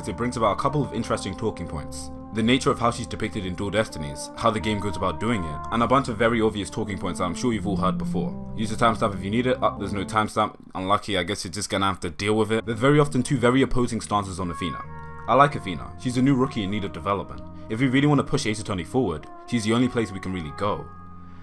it brings about a couple of interesting talking points. The nature of how she's depicted in Dual Destinies, how the game goes about doing it, and a bunch of very obvious talking points that I'm sure you've all heard before. Use the timestamp if you need it. There's no timestamp. Unlucky, I guess you're just gonna have to deal with it. There's very often two very opposing stances on Athena. I like Athena. She's a new rookie in need of development. If we really want to push Ace Attorney forward, she's the only place we can really go.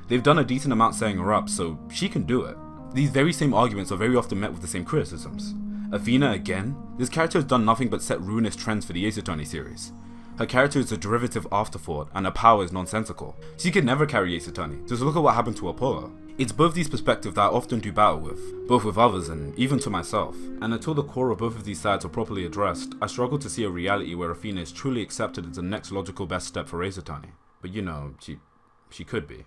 They've done a decent amount setting her up, so she can do it. These very same arguments are very often met with the same criticisms. Athena again? This character has done nothing but set ruinous trends for the Ace Attorney series. Her character is a derivative afterthought, and her power is nonsensical. She could never carry Ace Attorney, just look at what happened to Apollo. It's both these perspectives that I often do battle with, both with others and even to myself. And until the core of both of these sides are properly addressed, I struggle to see a reality where Athena is truly accepted as the next logical best step for Ace Attorney. But you know, she could be.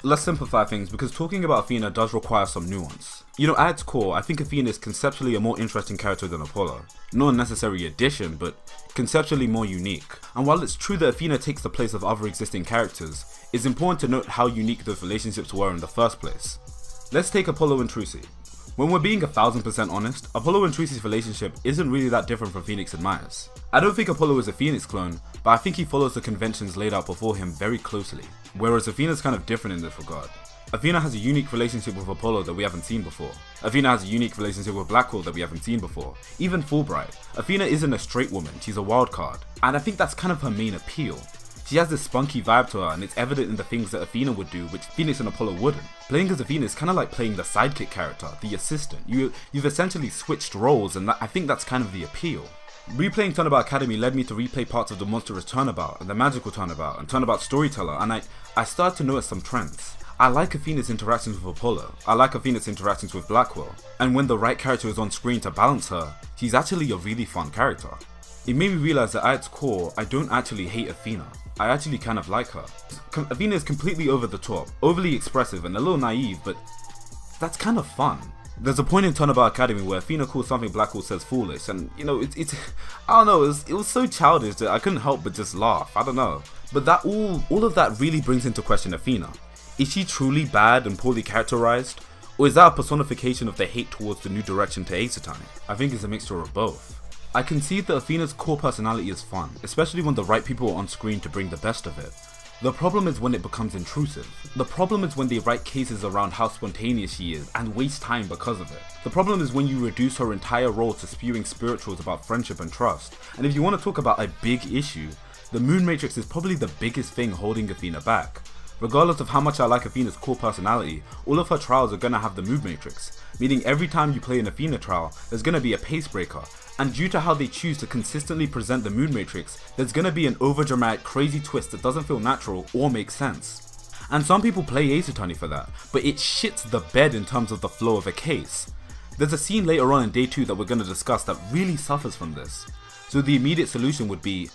Let's simplify things, because talking about Athena does require some nuance. You know, at its core, I think Athena is conceptually a more interesting character than Apollo. Not a necessary addition, but conceptually more unique. And while it's true that Athena takes the place of other existing characters, it's important to note how unique those relationships were in the first place. Let's take Apollo and Trucy. When we're being 1000% honest, Apollo and Trucy's relationship isn't really that different from Phoenix and Maya's. I don't think Apollo is a Phoenix clone, but I think he follows the conventions laid out before him very closely, whereas Athena's kind of different in this regard. Athena has a unique relationship with Apollo that we haven't seen before. Athena has a unique relationship with Blackwell that we haven't seen before. Even Fulbright. Athena isn't a straight woman, she's a wild card, and I think that's kind of her main appeal. She has this spunky vibe to her, and it's evident in the things that Athena would do which Phoenix and Apollo wouldn't. Playing as Athena is kind of like playing the sidekick character, the assistant. You've essentially switched roles, and I think that's kind of the appeal. Replaying Turnabout Academy led me to replay parts of the Monstrous Turnabout, and the Magical Turnabout, and Turnabout Storyteller, and I started to notice some trends. I like Athena's interactions with Apollo, I like Athena's interactions with Blackwell, and when the right character is on screen to balance her, she's actually a really fun character. It made me realize that at its core, I don't actually hate Athena. I actually kind of like her. Athena is completely over the top, overly expressive and a little naive, but that's kind of fun. There's a point in Turnabout Academy where Athena calls something Blackwell says foolish, and you know, it's I don't know, it was so childish that I couldn't help but just laugh, I don't know. But that all of that really brings into question Athena. Is she truly bad and poorly characterized? Or is that a personification of the hate towards the new direction to Ace Attorney? I think it's a mixture of both. I concede that Athena's core personality is fun, especially when the right people are on screen to bring the best of it. The problem is when it becomes intrusive. The problem is when they write cases around how spontaneous she is and waste time because of it. The problem is when you reduce her entire role to spewing spirituals about friendship and trust. And if you want to talk about a big issue, the Moon Matrix is probably the biggest thing holding Athena back. Regardless of how much I like Athena's core personality, all of her trials are gonna have the Moon Matrix, meaning every time you play an Athena trial, there's gonna be a pace breaker, and due to how they choose to consistently present the Moon Matrix, there's gonna be an overdramatic crazy twist that doesn't feel natural or make sense. And some people play Ace Attorney for that, but it shits the bed in terms of the flow of a case. There's a scene later on in day 2 that we're gonna discuss that really suffers from this. So the immediate solution would be,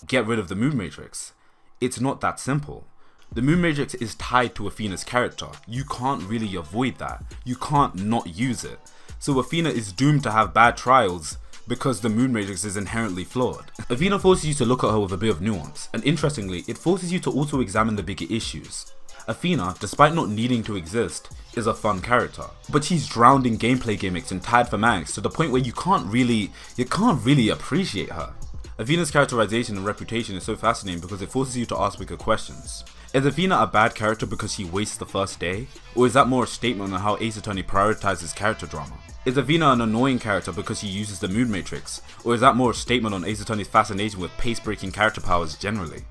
get rid of the Moon Matrix. It's not that simple. The Moon Matrix is tied to Athena's character. You can't really avoid that. You can't not use it. So Athena is doomed to have bad trials because the Moon Matrix is inherently flawed. Athena forces you to look at her with a bit of nuance, and interestingly, it forces you to also examine the bigger issues. Athena, despite not needing to exist, is a fun character, but she's drowned in gameplay gimmicks and tied for mags to the point where you can't really appreciate her. Athena's characterization and reputation is so fascinating because it forces you to ask bigger questions. Is Athena a bad character because she wastes the first day? Or is that more a statement on how Ace Attorney prioritizes character drama? Is Athena an annoying character because she uses the Moon Matrix? Or is that more a statement on Ace Attorney's fascination with pace-breaking character powers generally?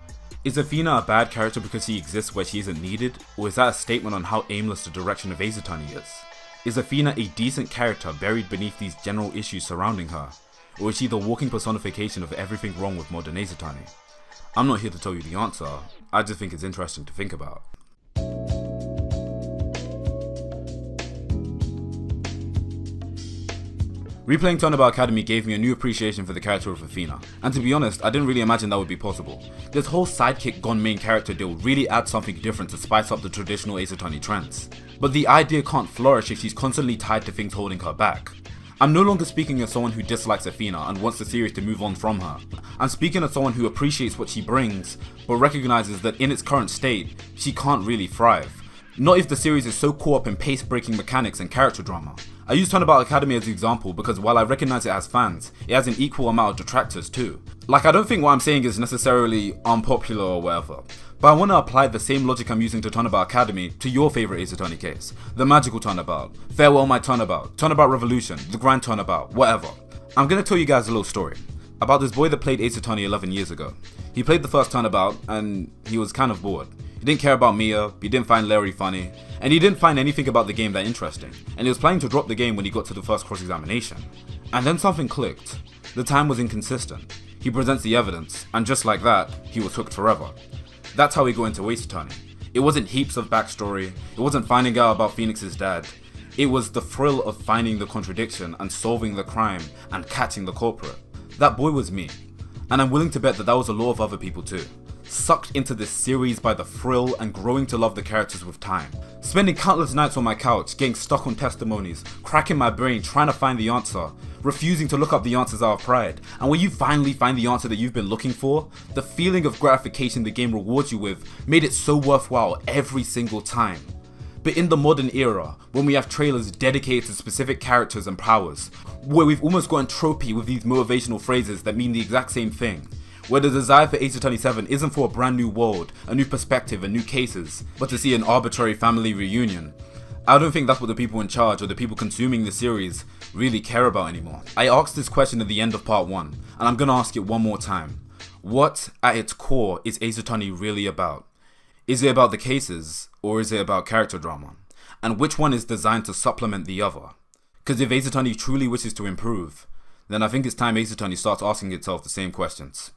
Is Athena a bad character because she exists where she isn't needed? Or is that a statement on how aimless the direction of Ace Attorney is? Is Athena a decent character buried beneath these general issues surrounding her? Or is she the walking personification of everything wrong with modern Ace Attorney? I'm not here to tell you the answer, I just think it's interesting to think about. Replaying Turnabout Academy gave me a new appreciation for the character of Athena, and to be honest, I didn't really imagine that would be possible. This whole sidekick gone main character deal really adds something different to spice up the traditional Ace Attorney trends. But the idea can't flourish if she's constantly tied to things holding her back. I'm no longer speaking as someone who dislikes Athena and wants the series to move on from her. I'm speaking as someone who appreciates what she brings, but recognizes that in its current state, she can't really thrive. Not if the series is so caught up in pace-breaking mechanics and character drama. I use Turnabout Academy as an example because while I recognize it has fans, it has an equal amount of detractors too. Like, I don't think what I'm saying is necessarily unpopular or whatever, but I want to apply the same logic I'm using to Turnabout Academy to your favorite Ace Attorney case. The Magical Turnabout, Farewell My Turnabout, Turnabout Revolution, The Grand Turnabout, whatever. I'm gonna tell you guys a little story about this boy that played Ace Attorney 11 years ago. He played the first Turnabout and he was kind of bored. He didn't care about Mia, he didn't find Larry funny, and he didn't find anything about the game that interesting, and he was planning to drop the game when he got to the first cross-examination. And then something clicked. The time was inconsistent. He presents the evidence, and just like that, he was hooked forever. That's how he got into Ace Attorney. It wasn't heaps of backstory, it wasn't finding out about Phoenix's dad. It was the thrill of finding the contradiction and solving the crime and catching the culprit. That boy was me, and I'm willing to bet that that was a lot of other people too. Sucked into this series by the thrill and growing to love the characters with time. Spending countless nights on my couch, getting stuck on testimonies, cracking my brain trying to find the answer, refusing to look up the answers out of pride. And when you finally find the answer that you've been looking for, the feeling of gratification the game rewards you with made it so worthwhile every single time. But in the modern era, when we have trailers dedicated to specific characters and powers, where we've almost gone tropey with these motivational phrases that mean the exact same thing, where the desire for Ace Attorney 7 isn't for a brand new world, a new perspective and new cases, but to see an arbitrary family reunion, I don't think that's what the people in charge or the people consuming the series really care about anymore. I asked this question at the end of part 1, and I'm gonna ask it one more time. What, at its core, is Ace Attorney really about? Is it about the cases, or is it about character drama? And which one is designed to supplement the other? Because if Ace Attorney truly wishes to improve, then I think it's time Ace Attorney starts asking itself the same questions.